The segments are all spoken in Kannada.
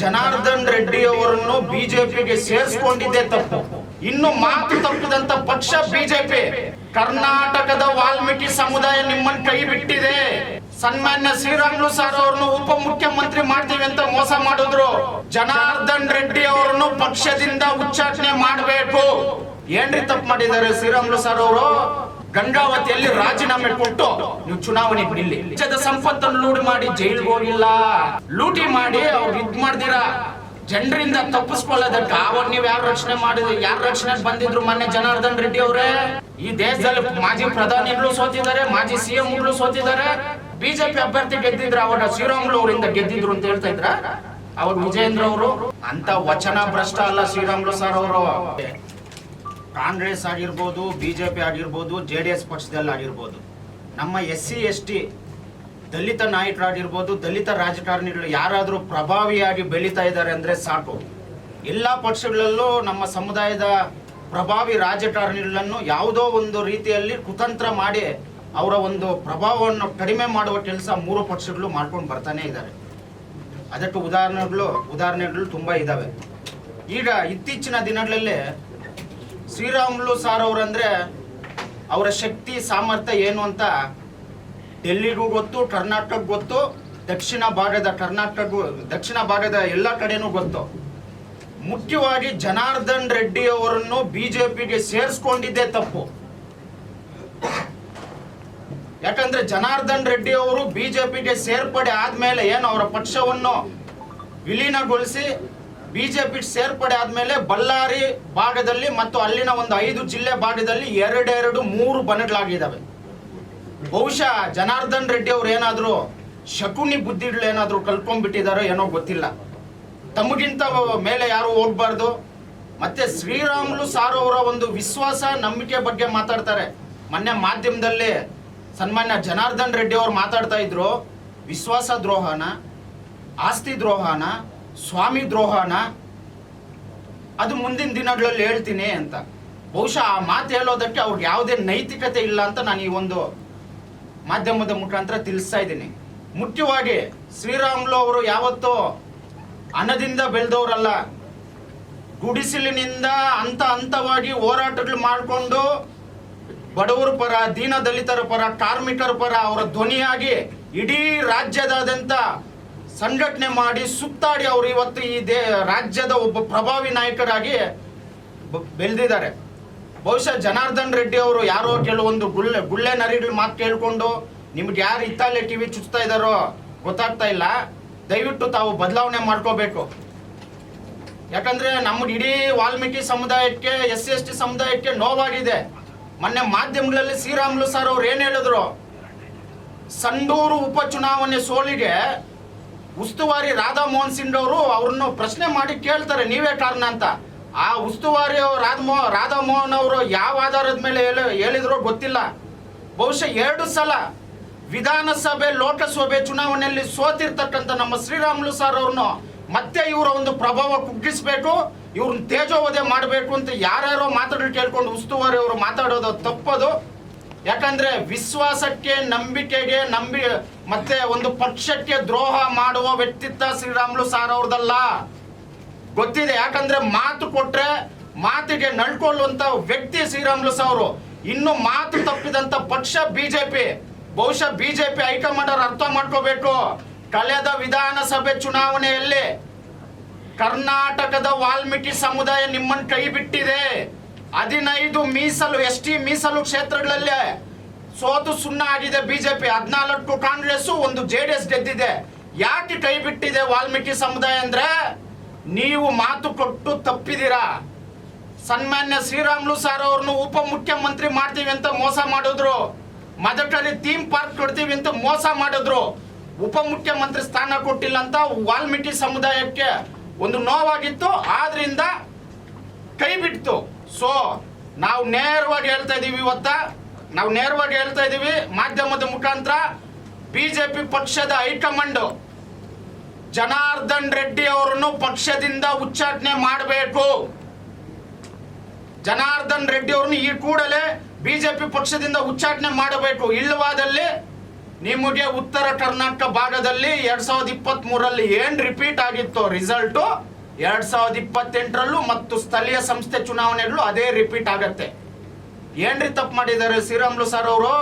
ಜನಾರ್ದನ್ ರೆಡ್ಡಿ ಅವರನ್ನು ಬಿಜೆಪಿಗೆ ಸೇರಿಸಿಕೊಂಡಿದ್ದೇ ತಪ್ಪು. ಇನ್ನು ಮಾತು ತಪ್ಪಿದಂತ ಪಕ್ಷ ಬಿಜೆಪಿ. ಕರ್ನಾಟಕದ ವಾಲ್ಮೀಕಿ ಸಮುದಾಯ ನಿಮ್ಮನ್ನು ಕೈ ಬಿಟ್ಟಿದೆ. ಸನ್ಮಾನ್ಯ ಶ್ರೀರಾಮುಲು ಸರ್ ಅವರನ್ನು ಉಪಮುಖ್ಯಮಂತ್ರಿ ಮಾಡ್ತೀವಿ ಅಂತ ಮೋಸ ಮಾಡಿದ್ರು. ಜನಾರ್ದನ್ ರೆಡ್ಡಿ ಅವರನ್ನು ಪಕ್ಷದಿಂದ ಉಚ್ಚಾಟನೆ ಮಾಡಬೇಕು. ಏನ್ರಿ ತಪ್ಪು ಮಾಡಿದ್ದಾರೆ ಶ್ರೀರಾಮುಲು ಸರ್ ಅವರು? ಗಂಗಾವತಿಯಲ್ಲಿ ರಾಜೀನಾಮೆ ಕೊಟ್ಟು ನೀವು ಚುನಾವಣೆಗೆ ನಿಲ್ಲಿ. ದೇಶದ ಸಂಪತ್ತನ್ನು ಲೂಟಿ ಮಾಡಿ ಜೈಲಿಗೆ ಹೋಗಿಲ್ಲ, ಲೂಟಿ ಮಾಡಿ ಅವ್ರು ಇದ್ ಮಾಡ್ದಿರಾ ಜನರಿಂದ ತಪ್ಪಿಸ್ಕೊಳ್ಳೋದಕ್ಕೆ ಅವಾಗ ನೀವು ಯಾರು ರಕ್ಷಣೆ ಮಾಡಿದ್ರಿ? ಯಾರು ರಕ್ಷಣೆಗೆ ಬಂದಿದ್ರು? ಮೊನ್ನೆ ಜನಾರ್ದನ್ ರೆಡ್ಡಿ ಅವರೇ. ಈ ದೇಶದಲ್ಲಿ ಮಾಜಿ ಪ್ರಧಾನಿಗಳು ಸೋತಿದ್ದಾರೆ, ಮಾಜಿ ಸಿಎಂಗಳು ಸೋತಿದ್ದಾರೆ. ಬಿಜೆಪಿ ಅಭ್ಯರ್ಥಿ ಗೆದ್ದಿದ್ರು, ಅವಾಗ ಶ್ರೀರಾಮುಲು ಅವರಿಂದ ಗೆದ್ದಿದ್ರು ಅಂತ ಹೇಳ್ತಾ ಇದ್ರ ಅವಾಗ ವಿಜಯೇಂದ್ರ ಅವರು. ಅಂತ ವಚನ ಭ್ರಷ್ಟ ಅಲ್ಲ ಶ್ರೀರಾಮುಲು ಸರ್ ಅವರು. ಕಾಂಗ್ರೆಸ್ ಆಗಿರ್ಬೋದು, ಬಿಜೆಪಿ ಆಗಿರ್ಬೋದು, JDS ಪಕ್ಷದಲ್ಲಿ ಆಗಿರ್ಬೋದು, ನಮ್ಮ SC ST ದಲಿತ ನಾಯಕರಾಗಿರ್ಬೋದು, ದಲಿತ ರಾಜಕಾರಣಿಗಳು ಯಾರಾದರೂ ಪ್ರಭಾವಿಯಾಗಿ ಬೆಳೀತಾ ಇದ್ದಾರೆ ಅಂದರೆ ಸಾಕು. ಎಲ್ಲ ಪಕ್ಷಗಳಲ್ಲೂ ನಮ್ಮ ಸಮುದಾಯದ ಪ್ರಭಾವಿ ರಾಜಕಾರಣಿಗಳನ್ನು ಯಾವುದೋ ಒಂದು ರೀತಿಯಲ್ಲಿ ಕುತಂತ್ರ ಮಾಡಿ ಅವರ ಒಂದು ಪ್ರಭಾವವನ್ನು ಕಡಿಮೆ ಮಾಡುವ ಕೆಲಸ ಮೂರು ಪಕ್ಷಗಳು ಮಾಡ್ಕೊಂಡು ಬರ್ತಾನೆ ಇದ್ದಾರೆ. ಅದಕ್ಕೆ ಉದಾಹರಣೆಗಳು ತುಂಬ ಇದ್ದಾವೆ. ಈಗ ಇತ್ತೀಚಿನ ದಿನಗಳಲ್ಲಿ ಶ್ರೀರಾಮುಲು ಸರ್ ಅವರಂದ್ರೆ ಅವರ ಶಕ್ತಿ ಸಾಮರ್ಥ್ಯ ಏನು ಅಂತ ಡೆಲ್ಲಿಗೂ ಗೊತ್ತು, ಕರ್ನಾಟಕ ಗೊತ್ತು, ದಕ್ಷಿಣ ಭಾಗದ ಎಲ್ಲ ಕಡೆನೂ ಗೊತ್ತು. ಮುಖ್ಯವಾಗಿ ಜನಾರ್ದನ್ ರೆಡ್ಡಿ ಅವರನ್ನು ಬಿಜೆಪಿಗೆ ಸೇರಿಸ್ಕೊಂಡಿದ್ದೇ ತಪ್ಪು. ಯಾಕಂದ್ರೆ ಜನಾರ್ದನ್ ರೆಡ್ಡಿ ಅವರು ಬಿಜೆಪಿಗೆ ಸೇರ್ಪಡೆ ಆದ್ಮೇಲೆ ಏನು ಅವರ ಪಕ್ಷವನ್ನು ವಿಲೀನಗೊಳಿಸಿ ಬಿಜೆಪಿ ಸೇರ್ಪಡೆ ಆದ್ಮೇಲೆ ಬಳ್ಳಾರಿ ಭಾಗದಲ್ಲಿ ಮತ್ತು ಅಲ್ಲಿನ ಒಂದು 5 ಜಿಲ್ಲೆ ಭಾಗದಲ್ಲಿ 2-3 ಬಣಗಳಾಗಿದ್ದಾವೆ. ಬಹುಶಃ ಜನಾರ್ದನ್ ರೆಡ್ಡಿ ಅವ್ರು ಏನಾದ್ರು ಶಕುನಿ ಬುದ್ಧಿಗಳು ಏನಾದ್ರು ಕಲ್ಕೊಂಡ್ಬಿಟ್ಟಿದಾರೋ ಏನೋ ಗೊತ್ತಿಲ್ಲ. ತಮಗಿಂತ ಮೇಲೆ ಯಾರು ಹೋಗ್ಬಾರ್ದು. ಮತ್ತೆ ಶ್ರೀರಾಮುಲು ಸಾರ್ ಅವರ ಒಂದು ವಿಶ್ವಾಸ ನಂಬಿಕೆ ಬಗ್ಗೆ ಮಾತಾಡ್ತಾರೆ. ಮೊನ್ನೆ ಮಾಧ್ಯಮದಲ್ಲಿ ಸನ್ಮಾನ್ಯ ಜನಾರ್ದನ್ ರೆಡ್ಡಿ ಅವರು ಮಾತಾಡ್ತಾ ಇದ್ರು, ವಿಶ್ವಾಸ ದ್ರೋಹನ, ಆಸ್ತಿ ದ್ರೋಹನ, ಸ್ವಾಮಿ ದ್ರೋಹನ ಅದು ಮುಂದಿನ ದಿನಗಳಲ್ಲಿ ಹೇಳ್ತೀನಿ ಅಂತ. ಬಹುಶಃ ಆ ಮಾತು ಹೇಳೋದಕ್ಕೆ ಅವ್ರಿಗೆ ಯಾವುದೇ ನೈತಿಕತೆ ಇಲ್ಲ ಅಂತ ನಾನು ಈ ಒಂದು ಮಾಧ್ಯಮದ ಮುಖಾಂತರ ತಿಳಿಸ್ತಾ ಇದ್ದೀನಿ. ಮುಖ್ಯವಾಗಿ ಶ್ರೀರಾಮುಲು ಅವರು ಯಾವತ್ತೂ ಹಣದಿಂದ ಬೆಳೆದವರಲ್ಲ. ಗುಡಿಸಿಲಿನಿಂದ ಹಂತವಾಗಿ ಹೋರಾಟಗಳು ಮಾಡಿಕೊಂಡು ಬಡವರ ಪರ, ದೀನ ದಲಿತರ ಪರ, ಕಾರ್ಮಿಕರ ಪರ ಅವರ ಧ್ವನಿಯಾಗಿ ಇಡೀ ರಾಜ್ಯದಾದ್ಯಂತ ಸಂಘಟನೆ ಮಾಡಿ ಸುತ್ತಾಡಿ ಅವರು ಇವತ್ತು ಈ ರಾಜ್ಯದ ಒಬ್ಬ ಪ್ರಭಾವಿ ನಾಯಕರಾಗಿ ಬೆಳೆದಿದ್ದಾರೆ. ಬಹುಶಃ ಜನಾರ್ದನ್ ರೆಡ್ಡಿ ಅವರು ಯಾರೋ ಕೆಲವೊಂದು ಗುಳ್ಳೆ ನರಿಗಳ ಮಾತು ಕೇಳಿಕೊಂಡು ನಿಮ್ಗೆ ಯಾರು ಇತ್ತಾಲೆ ಟಿವಿ ಚುಚ್ತಾ ಇದ್ದಾರೋ ಗೊತ್ತಾಗ್ತಾ ಇಲ್ಲ. ದಯವಿಟ್ಟು ತಾವು ಬದಲಾವಣೆ ಮಾಡ್ಕೋಬೇಕು. ಯಾಕಂದ್ರೆ ನಮ್ಗೆ ಇಡೀ ವಾಲ್ಮೀಕಿ ಸಮುದಾಯಕ್ಕೆ, SC ST ಸಮುದಾಯಕ್ಕೆ ನೋವಾಗಿದೆ. ಮೊನ್ನೆ ಮಾಧ್ಯಮಗಳಲ್ಲಿ ಶ್ರೀರಾಮುಲು ಸರ್ ಅವ್ರು ಏನ್ ಹೇಳಿದ್ರು, ಸಂಡೂರು ಉಪಚುನಾವಣೆ ಸೋಲಿಗೆ ಉಸ್ತುವಾರಿ ರಾಧಾ ಮೋಹನ್ ಸಿಂಗ್ ಅವರು ಅವ್ರನ್ನು ಪ್ರಶ್ನೆ ಮಾಡಿ ಕೇಳ್ತಾರೆ, ನೀವೇ ಕಾರಣ ಅಂತ. ಆ ಉಸ್ತುವಾರಿ ರಾಧಾ ಮೋಹನ್ ಅವರು ಯಾವ ಆಧಾರದ ಮೇಲೆ ಹೇಳಿದ್ರೋ ಗೊತ್ತಿಲ್ಲ. ಬಹುಶಃ 2 ಸಲ ವಿಧಾನಸಭೆ ಲೋಕಸಭೆ ಚುನಾವಣೆಯಲ್ಲಿ ಸೋತಿರ್ತಕ್ಕಂಥ ನಮ್ಮ ಶ್ರೀರಾಮುಲು ಸರ್ ಅವ್ರನ್ನು ಮತ್ತೆ ಇವರ ಒಂದು ಪ್ರಭಾವ ಕುಗ್ಗಿಸ್ಬೇಕು, ಇವ್ರನ್ನ ತೇಜೋವಧೆ ಮಾಡಬೇಕು ಅಂತ ಯಾರ್ಯಾರೋ ಮಾತಾಡಲು ಕೇಳ್ಕೊಂಡು ಉಸ್ತುವಾರಿ ಅವರು ಮಾತಾಡೋದು ತಪ್ಪದು. ಯಾಕಂದ್ರೆ ವಿಶ್ವಾಸಕ್ಕೆ, ನಂಬಿಕೆಗೆ ಮತ್ತೆ ಒಂದು ಪಕ್ಷಕ್ಕೆ ದ್ರೋಹ ಮಾಡುವ ವ್ಯಕ್ತಿತ್ವ ಶ್ರೀರಾಮುಲು ಸರ್ ಅವ್ರದಲ್ಲ, ಗೊತ್ತಿದೆ. ಯಾಕಂದ್ರೆ ಮಾತು ಕೊಟ್ರೆ ಮಾತಿಗೆ ನಡ್ಕೊಳ್ಳುವಂತ ವ್ಯಕ್ತಿ ಶ್ರೀರಾಮುಲು ಸರ್ ಅವರು. ಇನ್ನು ಮಾತು ತಪ್ಪಿದಂತ ಪಕ್ಷ ಬಿಜೆಪಿ. ಬಹುಶಃ ಬಿಜೆಪಿ ಹೈಕಮಾಂಡ್ ಅವರು ಅರ್ಥ ಮಾಡ್ಕೋಬೇಕು. ಕಳೆದ ವಿಧಾನಸಭೆ ಚುನಾವಣೆಯಲ್ಲಿ ಕರ್ನಾಟಕದ ವಾಲ್ಮೀಕಿ ಸಮುದಾಯ ನಿಮ್ಮನ್ನು ಕೈ ಬಿಟ್ಟಿದೆ. 15 ಮೀಸಲು ST ಮೀಸಲು ಕ್ಷೇತ್ರಗಳಲ್ಲಿ ಸೋತು ಸುಣ್ಣ ಆಗಿದೆ ಬಿಜೆಪಿ. 14 ಕಾಂಗ್ರೆಸ್, 1 JDS ಗೆದ್ದಿದೆ. ಯಾಕೆ ಕೈ ಬಿಟ್ಟಿದೆ ವಾಲ್ಮೀಕಿ ಸಮುದಾಯ ಅಂದ್ರೆ ನೀವು ಮಾತು ಕೊಟ್ಟು ತಪ್ಪಿದ್ದೀರಾ. ಸನ್ಮಾನ್ಯ ಶ್ರೀರಾಮುಲು ಸರ್ ಅವ್ರನ್ನು ಉಪಮುಖ್ಯಮಂತ್ರಿ ಮಾಡ್ತೀವಿ ಅಂತ ಮೋಸ ಮಾಡಿದ್ರು. ಮದಕರಿ ಥೀಮ್ ಪಾರ್ಕ್ ಕೊಡ್ತೀವಿ ಅಂತ ಮೋಸ ಮಾಡಿದ್ರು. ಉಪಮುಖ್ಯಮಂತ್ರಿ ಸ್ಥಾನ ಕೊಟ್ಟಿಲ್ಲ ಅಂತ ವಾಲ್ಮೀಕಿ ಸಮುದಾಯಕ್ಕೆ ಒಂದು ನೋವಾಗಿತ್ತು, ಆದ್ರಿಂದ ಕೈ ಬಿಡ್ತು. ಸೊ ನಾವು ನೇರವಾಗಿ ಹೇಳ್ತಾ ಇದೀವಿ, ನಾವು ನೇರವಾಗಿ ಹೇಳ್ತಾ ಇದೀವಿ ಮಾಧ್ಯಮದ ಮುಖಾಂತರ. ಬಿಜೆಪಿ ಪಕ್ಷದ ಹೈಕಮಾಂಡ್ ಜನಾರ್ದನ್ ರೆಡ್ಡಿ ಅವರನ್ನು ಪಕ್ಷದಿಂದ ಉಚ್ಚಾಟನೆ ಮಾಡಬೇಕು. ಜನಾರ್ದನ್ ರೆಡ್ಡಿ ಅವರನ್ನು ಈ ಕೂಡಲೇ ಬಿಜೆಪಿ ಪಕ್ಷದಿಂದ ಉಚ್ಚಾಟನೆ ಮಾಡಬೇಕು. ಇಲ್ಲವಾದಲ್ಲಿ ನಿಮಗೆ ಉತ್ತರ ಕರ್ನಾಟಕ ಭಾಗದಲ್ಲಿ 2023ರಲ್ಲಿ ಏನ್ ರಿಪೀಟ್ ಆಗಿತ್ತು ರಿಸಲ್ಟು 2028ರಲ್ಲೂ ಮತ್ತು ಸ್ಥಳೀಯ ಸಂಸ್ಥೆ ಚುನಾವಣೆಗಳು ಅದೇ ರಿಪೀಟ್ ಆಗತ್ತೆ. ಏನ್ರಿ ತಪ್ಪು ಮಾಡಿದ್ದಾರೆ ಶ್ರೀರಾಮುಲು ಸರ್ ಅವರು?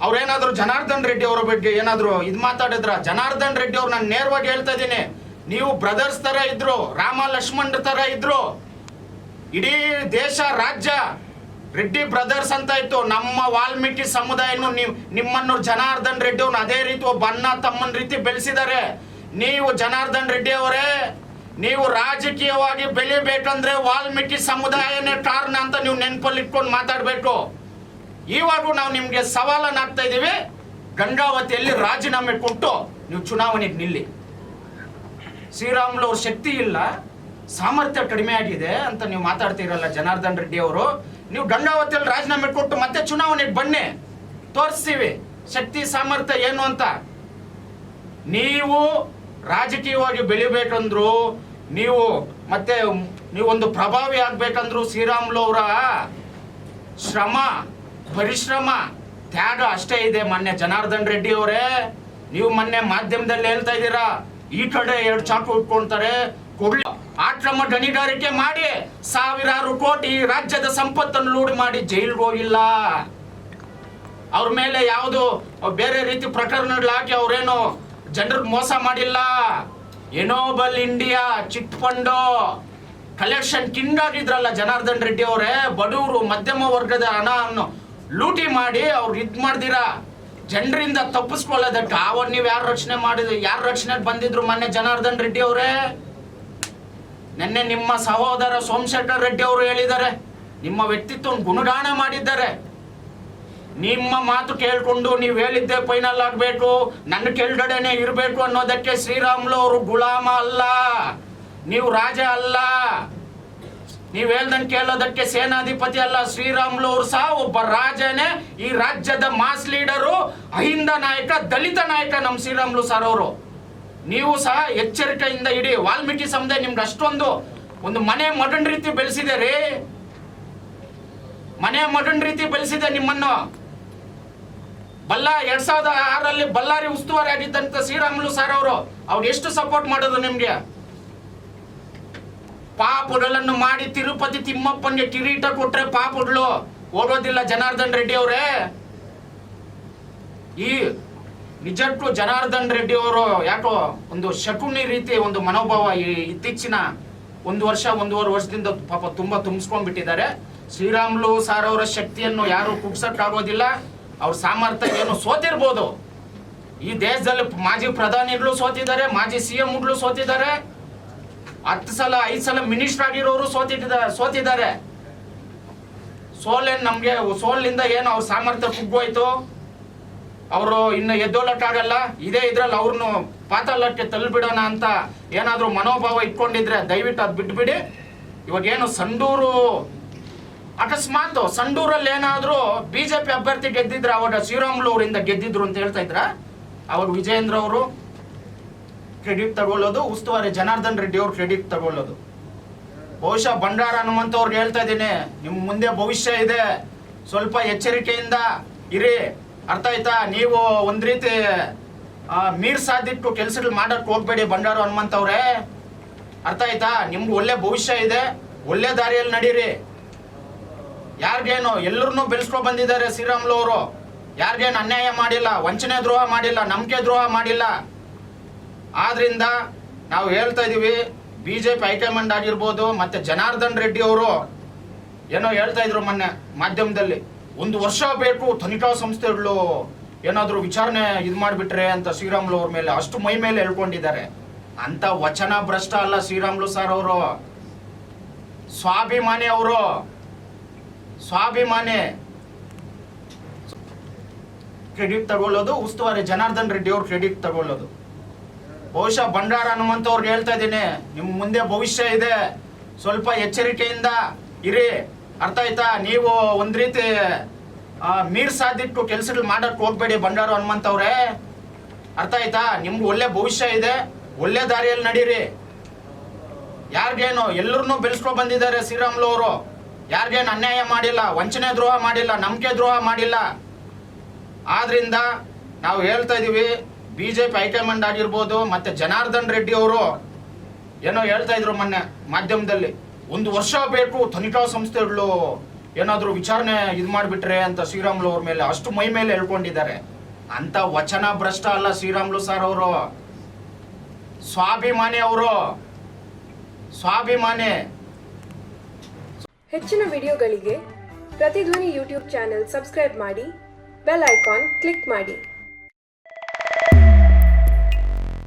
ಅವ್ರೇನಾದ್ರು ಜನಾರ್ದನ್ ರೆಡ್ಡಿ ಅವರ ಬಗ್ಗೆ ಏನಾದ್ರು ಇದು ಮಾತಾಡಿದ್ರ? ಜನಾರ್ದನ್ ರೆಡ್ಡಿ ಅವ್ರು ನಾನು ನೇರವಾಗಿ ಹೇಳ್ತಾ ಇದ್ದೀನಿ, ನೀವು ಬ್ರದರ್ಸ್ ತರ ಇದ್ರು, ರಾಮ ಲಕ್ಷ್ಮಣ್ ತರ ಇದ್ರು. ಇಡೀ ದೇಶ ರಾಜ್ಯ ರೆಡ್ಡಿ ಬ್ರದರ್ಸ್ ಅಂತ ಇತ್ತು. ನಮ್ಮ ವಾಲ್ಮೀಕಿ ಸಮುದಾಯನು ನಿಮ್ಮನ್ನು ಜನಾರ್ದನ್ ರೆಡ್ಡಿ ಅವ್ರನ್ನ ಅದೇ ರೀತಿ ಒಬ್ಬ ಅಣ್ಣ ತಮ್ಮನ ರೀತಿ ಬೆಳೆಸಿದ್ದಾರೆ. ನೀವು ಜನಾರ್ದನ್ ರೆಡ್ಡಿ ಅವರೇ, ನೀವು ರಾಜಕೀಯವಾಗಿ ಬೆಳಿಬೇಕಂದ್ರೆ ವಾಲ್ಮೀಕಿ ಸಮುದಾಯನೇ ಕಾರಣ ಅಂತ ನೀವು ನೆನಪಲ್ಲಿ ಇಟ್ಕೊಂಡು ಮಾತಾಡಬೇಕು. ಇವಾಗೂ ನಾವು ನಿಮ್ಗೆ ಸವಾಲನ್ನು ಹಾಕ್ತಾ ಇದೀವಿ, ಗಂಗಾವತಿಯಲ್ಲಿ ರಾಜೀನಾಮೆ ಕೊಟ್ಟು ನೀವು ಚುನಾವಣೆಗೆ ನಿಲ್ಲಿ. ಶ್ರೀರಾಮುಲು ಅವ್ರ ಶಕ್ತಿ ಇಲ್ಲ, ಸಾಮರ್ಥ್ಯ ಕಡಿಮೆ ಆಗಿದೆ ಅಂತ ನೀವು ಮಾತಾಡ್ತೀರಲ್ಲ ಜನಾರ್ದನ್ ರೆಡ್ಡಿ ಅವರು. ನೀವು ಗಂಗಾವತಿಯಲ್ಲಿ ರಾಜೀನಾಮೆ ಕೊಟ್ಟು ಮತ್ತೆ ಚುನಾವಣೆಗೆ ಬನ್ನಿ, ತೋರಿಸ್ತೀವಿ ಶಕ್ತಿ ಸಾಮರ್ಥ್ಯ ಏನು ಅಂತ. ನೀವು ರಾಜಕೀಯವಾಗಿ ಬೆಳಿಬೇಕಂದ್ರು, ನೀವೊಂದು ಪ್ರಭಾವಿ ಆಗ್ಬೇಕಂದ್ರು ಶ್ರೀರಾಮುಲು ಅವರ ಶ್ರಮ, ಪರಿಶ್ರಮ, ತ್ಯಾಗ ಅಷ್ಟೇ ಇದೆ. ಮೊನ್ನೆ ಜನಾರ್ದನ್ ರೆಡ್ಡಿ ಅವರೇ, ನೀವು ಮೊನ್ನೆ ಮಾಧ್ಯಮದಲ್ಲಿ ಹೇಳ್ತಾ ಇದ್ದೀರಾ, ಈ ಕಡೆ 2 ಚಾಕು ಇಟ್ಕೊಳ್ತಾರೆ, ಕೊಡ್ಲಿ ಆಕ್ರಮ ಗಣಿಗಾರಿಕೆ ಮಾಡಿ ಸಾವಿರಾರು ಕೋಟಿ ರಾಜ್ಯದ ಸಂಪತ್ತನ್ನು ಲೂಡಿ ಮಾಡಿ ಜೈಲ್ಗೆ ಹೋಗಿಲ್ಲ. ಅವ್ರ ಮೇಲೆ ಯಾವುದು ಬೇರೆ ರೀತಿ ಪ್ರಕರಣಗಳು ಹಾಕಿ ಅವ್ರೇನು ಜನರಿಗೆ ಮೋಸ ಮಾಡಿಲ್ಲ. ಎನೋಬಲ್ India chit fund collection king ಆಗಿದ್ರಲ್ಲ ಜನಾರ್ದನ್ ರೆಡ್ಡಿ ಅವರೇ. ಬಡವರು ಮಧ್ಯಮ ವರ್ಗದ ಹಣವನ್ನು ಲೂಟಿ ಮಾಡಿ ಅವ್ರು ಇದು ಮಾಡ್ದಿರಾ ಜನರಿಂದ ತಪ್ಪಿಸ್ಕೊಳ್ಳೋದಕ್ಕೆ. ಅವನ್ ನೀವು ಯಾರು ರಕ್ಷಣೆಗೆ ಬಂದಿದ್ರು ಮೊನ್ನೆ ಜನಾರ್ದನ್ ರೆಡ್ಡಿ ಅವರೇ? ನಿನ್ನೆ ನಿಮ್ಮ ಸಹೋದರ ಸೋಮಶೇಖರ್ ರೆಡ್ಡಿ ಅವರು ಹೇಳಿದ್ದಾರೆ, ನಿಮ್ಮ ವ್ಯಕ್ತಿತ್ವ ಗುಣಗಾನ ಮಾಡಿದ್ದಾರೆ. ನಿಮ್ಮ ಮಾತು ಕೇಳ್ಕೊಂಡು ನೀವು ಹೇಳಿದ್ದೆ ಫೈನಲ್ ಆಗಬೇಕು, ನನ್ನ ಕೆಳಗಡೆನೆ ಇರಬೇಕು ಅನ್ನೋದಕ್ಕೆ ಶ್ರೀರಾಮುಲು ಅವರು ಗುಲಾಮ ಅಲ್ಲ, ನೀವು ರಾಜ ಅಲ್ಲ, ನೀವು ಹೇಳ್ದಂಗೆ ಕೇಳೋದಕ್ಕೆ ಸೇನಾಧಿಪತಿ ಅಲ್ಲ. ಶ್ರೀರಾಮುಲು ಅವರು ಸಹ ಒಬ್ಬ ರಾಜನೇ, ಈ ರಾಜ್ಯದ ಮಾಸ್ ಲೀಡರು, ಅಹಿಂದ ನಾಯಕ, ದಲಿತ ನಾಯಕ ನಮ್ಮ ಶ್ರೀರಾಮುಲು ಸರ್ ಅವರು. ನೀವು ಸಹ ಎಚ್ಚರಿಕೆಯಿಂದ ಇಡಿ. ವಾಲ್ಮೀಕಿ ಸಮುದಾಯ ನಿಮ್ಗೆ ಒಂದು ಮನೆ ಮಗನ್ ರೀತಿ ಬೆಳೆಸಿದೆ ರೀ, ಮನೆ ಮಗನ್ ರೀತಿ ಬೆಳೆಸಿದೆ ನಿಮ್ಮನ್ನು. 2006ರಲ್ಲಿ ಬಳ್ಳಾರಿ ಉಸ್ತುವಾರಿ ಆಗಿದ್ದಂತ ಶ್ರೀರಾಮುಲು ಸರ್ ಅವರು, ಅವ್ರು ಎಷ್ಟು ಸಪೋರ್ಟ್ ಮಾಡೋದು ನಿಮ್ಗೆ? ಪಾಪುಗಳನ್ನು ಮಾಡಿ ತಿರುಪತಿ ತಿಮ್ಮಪ್ಪನ್ಗೆ ಕಿರೀಟ ಕೊಟ್ರೆ ಪಾಪುಗಳು ಹೋಗೋದಿಲ್ಲ ಜನಾರ್ದನ್ ರೆಡ್ಡಿ ಅವರೇ. ಈ ನಿಜಕ್ಕೂ ಜನಾರ್ದನ್ ರೆಡ್ಡಿ ಅವರು ಯಾಕೋ ಒಂದು ಶಕುನಿ ರೀತಿ ಒಂದು ಮನೋಭಾವ ಇತ್ತೀಚಿನ 1-1.5 ವರ್ಷದಿಂದ ಪಾಪ ತುಂಬಾ ತುಂಬಿಸ್ಕೊಂಡ್ಬಿಟ್ಟಿದ್ದಾರೆ. ಶ್ರೀರಾಮುಲು ಸರ್ ಅವರ ಶಕ್ತಿಯನ್ನು ಯಾರು ಕುಗ್ಸಕ್ಕಾಗೋದಿಲ್ಲ. ಅವ್ರ ಸಾಮರ್ಥ್ಯ ಏನು ಸೋತಿರ್ಬೋದು. ಈ ದೇಶದಲ್ಲಿ ಮಾಜಿ ಪ್ರಧಾನಿಗಳು ಸೋತಿದ್ದಾರೆ, ಮಾಜಿ CMಗಳು ಸೋತಿದ್ದಾರೆ, 10 ಸಲ 5 ಸಲ ಮಿನಿಸ್ಟರ್ ಆಗಿರೋರು ಸೋತಿದ್ದಾರೆ. ಸೋಲಿಂದ ಏನು ಅವ್ರ ಸಾಮರ್ಥ್ಯ ಕುಗ್ಗೋಯ್ತು, ಅವರು ಇನ್ನು ಎದ್ದೋಲಕ್ಕಾಗಲ್ಲ. ಇದ್ರಲ್ಲಿ ಅವ್ರನ್ನು ಪಾತಾಳಕ್ಕೆ ತಳ್ಳಿಬಿಡೋಣ ಅಂತ ಏನಾದರೂ ಮನೋಭಾವ ಇಟ್ಕೊಂಡಿದ್ರೆ ದಯವಿಟ್ಟು ಅದು ಬಿಟ್ಬಿಡಿ. ಇವಾಗೇನು ಅಕಸ್ಮಾತ್ ಸಂಡೂರಲ್ಲಿ ಏನಾದರೂ BJP ಅಭ್ಯರ್ಥಿ ಗೆದ್ದಿದ್ರೆ ಅವಾಗ ಶ್ರೀರಾಮುಲು ಅವರಿಂದ ಗೆದ್ದಿದ್ರು ಅಂತ ಹೇಳ್ತಾ ಇದ್ರ, ಅವಾಗ ವಿಜಯೇಂದ್ರ ಅವರು ಕ್ರೆಡಿಟ್ ತಗೊಳ್ಳೋದು, ಉಸ್ತುವಾರಿ ಜನಾರ್ದನ್ ರೆಡ್ಡಿ ಅವ್ರು ಕ್ರೆಡಿಟ್ ತಗೊಳ್ಳೋದು. ಬಹುಶಃ ಬಂಡಾರ ಹನುಮಂತ ಅವ್ರಿಗೆ ಹೇಳ್ತಾ ಇದ್ದೀನಿ, ನಿಮ್ಮ ಮುಂದೆ ಭವಿಷ್ಯ ಇದೆ, ಸ್ವಲ್ಪ ಎಚ್ಚರಿಕೆಯಿಂದ ಇರಿ. ಅರ್ಥ ಆಯ್ತಾ? ನೀವು ಒಂದ್ ರೀತಿ ಮೀರ್ ಸಾಧಿಟ್ಟು ಕೆಲಸಗಳು ಮಾಡಕ್ ಹೋಗ್ಬೇಡಿ ಬಂಡಾರ ಹನುಮಂತ ಅವ್ರೆ. ಅರ್ಥ ಆಯ್ತಾ? ನಿಮ್ಗೆ ಒಳ್ಳೆ ಭವಿಷ್ಯ ಇದೆ, ಒಳ್ಳೆ ದಾರಿಯಲ್ಲಿ ನಡೀರಿ. ಯಾರಿಗೇನು ಎಲ್ಲರನ್ನೂ ಬೆಳೆಸ್ಕೊ ಬಂದಿದ್ದಾರೆ ಶ್ರೀರಾಮುಲು ಅವರು. ಯಾರಿಗೇನು ಅನ್ಯಾಯ ಮಾಡಿಲ್ಲ, ವಂಚನೆ ದ್ರೋಹ ಮಾಡಿಲ್ಲ, ನಂಬಿಕೆ ದ್ರೋಹ ಮಾಡಿಲ್ಲ. ಆದ್ರಿಂದ ನಾವು ಹೇಳ್ತಾ ಇದೀವಿ, BJP ಹೈಕಮಾಂಡ್ ಆಗಿರ್ಬೋದು, ಮತ್ತೆ ಜನಾರ್ದನ್ ರೆಡ್ಡಿ ಅವರು ಏನೋ ಹೇಳ್ತಾ ಇದ್ರು ಮೊನ್ನೆ ಮಾಧ್ಯಮದಲ್ಲಿ, 1 ವರ್ಷ ಬೇಕು ತನಿಖಾ ಸಂಸ್ಥೆಗಳು ಏನಾದರೂ ವಿಚಾರಣೆ ಇದು ಮಾಡಿಬಿಟ್ರೆ ಅಂತ ಶ್ರೀರಾಮುಲು ಅವ್ರ ಮೇಲೆ ಅಷ್ಟು ಮೈ ಮೇಲೆ ಹೇಳ್ಕೊಂಡಿದ್ದಾರೆ. ಅಂತ ವಚನ ಭ್ರಷ್ಟ ಅಲ್ಲ ಶ್ರೀರಾಮುಲು ಸರ್ ಅವರು, ಸ್ವಾಭಿಮಾನಿ ಅವರು, ಸ್ವಾಭಿಮಾನಿ. ಕ್ರೆಡಿಟ್ ತಗೊಳ್ಳೋದು ಉಸ್ತುವಾರಿ ಜನಾರ್ದನ್ ರೆಡ್ಡಿ ಅವ್ರು ಕ್ರೆಡಿಟ್ ತಗೊಳ್ಳೋದು. ಬಹುಶಃ ಬಂಡಾರ ಹನುಮಂತ ಅವ್ರಿಗೆ ಹೇಳ್ತಾ ಇದ್ದೀನಿ, ನಿಮ್ಮ ಮುಂದೆ ಭವಿಷ್ಯ ಇದೆ, ಸ್ವಲ್ಪ ಎಚ್ಚರಿಕೆಯಿಂದ ಇರಿ. ಅರ್ಥ ಆಯ್ತಾ? ನೀವು ಒಂದ್ ರೀತಿ ಮೀರ್ ಸಾಧಿಟ್ಟು ಕೆಲಸಗಳು ಮಾಡಕ್ ಹೋಗ್ಬೇಡಿ ಬಂಡಾರ ಹನುಮಂತ ಅವ್ರೆ. ಅರ್ಥ ಆಯ್ತಾ? ನಿಮ್ಗೆ ಒಳ್ಳೆ ಭವಿಷ್ಯ ಇದೆ, ಒಳ್ಳೆ ದಾರಿಯಲ್ಲಿ ನಡೀರಿ. ಯಾರಿಗೇನು ಎಲ್ಲರನ್ನೂ ಬೆಳೆಸ್ಕೊ ಬಂದಿದ್ದಾರೆ ಶ್ರೀರಾಮುಲು ಅವರು. ಯಾರಿಗೇನು ಅನ್ಯಾಯ ಮಾಡಿಲ್ಲ, ವಂಚನೆ ದ್ರೋಹ ಮಾಡಿಲ್ಲ, ನಂಬಿಕೆ ದ್ರೋಹ ಮಾಡಿಲ್ಲ. ಆದ್ರಿಂದ ನಾವು ಹೇಳ್ತಾ ಇದೀವಿ, BJP ಹೈಕಮಾಂಡ್ ಆಗಿರ್ಬೋದು ಮತ್ತೆ ಜನಾರ್ದನ್ ರೆಡ್ಡಿ ಅವರು ಏನೋ ಹೇಳ್ತಾ ಇದ್ರು ಮೊನ್ನೆ ಮಾಧ್ಯಮದಲ್ಲಿ, 1 ವರ್ಷ ಬೇಕು ತನಿಖಾ ಸಂಸ್ಥೆಗಳು ಏನಾದರೂ ವಿಚಾರಣೆ ಇದು ಮಾಡಿಬಿಟ್ರೆ ಅಂತ ಶ್ರೀರಾಮುಲು ಅವ್ರ ಮೇಲೆ ಅಷ್ಟು ಮೈ ಮೇಲೆ ಹೇಳ್ಕೊಂಡಿದ್ದಾರೆ. ಅಂತ ವಚನ ಭ್ರಷ್ಟ ಅಲ್ಲ ಶ್ರೀರಾಮುಲು ಸರ್ ಅವರು, ಸ್ವಾಭಿಮಾನಿ ಅವರು, ಸ್ವಾಭಿಮಾನಿ. ಹೆಚ್ಚಿನ ವಿಡಿಯೋಗಳಿಗೆ ಪ್ರತಿಧ್ವನಿ ಯೂಟ್ಯೂಬ್ ಚಾನೆಲ್ ಸಬ್ಸ್ಕ್ರೈಬ್ ಮಾಡಿ, ಬೆಲ್ ಐಕಾನ್ ಕ್ಲಿಕ್ ಮಾಡಿ.